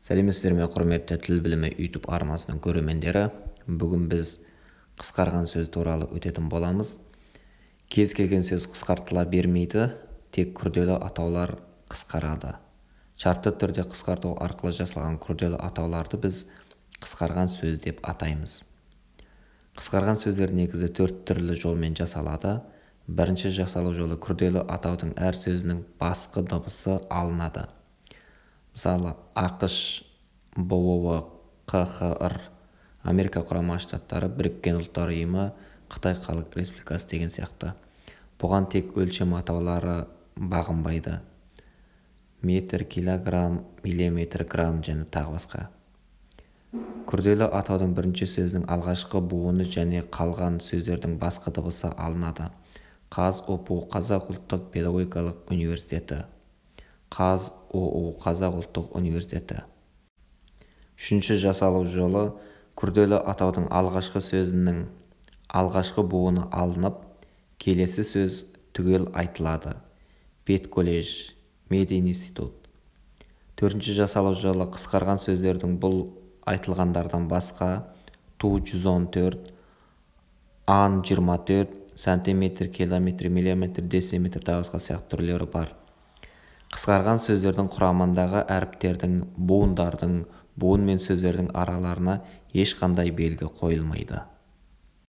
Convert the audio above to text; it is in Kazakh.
Сәлеметсіздер ме, құрметті тіл білімі YouTube арнасының көрермендері. Бүгін біз қысқарған сөз туралы өтетін боламыз. Кез келген сөз қысқартыла бермейді, тек күрделі атаулар қысқарады. Шартты түрде қысқарту арқылы жасалған күрделі атауларды біз қысқарған сөз деп атаймыз. Қысқарған сөздер негізі 4 түрлі жолмен жасалады. Бірінші жасалу жолы күрделі атаудың әр сөзінің басқы дыбысы алынады. Мысалы, ақш, бұұ, қхр, Америка құрама штаттары, Біріккен ұлттар ұйымы, Қытай халық республикасы деген сияқты. Бұған тек өлшем атаулары бағынбайды. Метр, килограмм, миллиметр, грамм және тағы басқа. Күрделі атаудың бірінші сөзінің алғашқы буыны және қалған сөздердің басқа дыбысы алынады. ОПУ Қазақ ұлттық педагогикалық университеті. ОУ Қазақ ұлттық университеті. Үшінші жасалу жолы күрделі атаудың алғашқы сөзінің алғашқы буыны алынып, келесі сөз түгел айтылады. Педколледж, мединститут. Төртінші жасалу жолы қысқарған сөздердің бұл айтылғандардан басқа ту 114, ан 24, сантиметр, километр, миллиметр, дециметр тағы басқа сияқты түрлері бар. Қысқарған сөздердің құрамындағы әріптердің, буындардың, буын мен сөздердің араларына ешқандай белгі қойылмайды.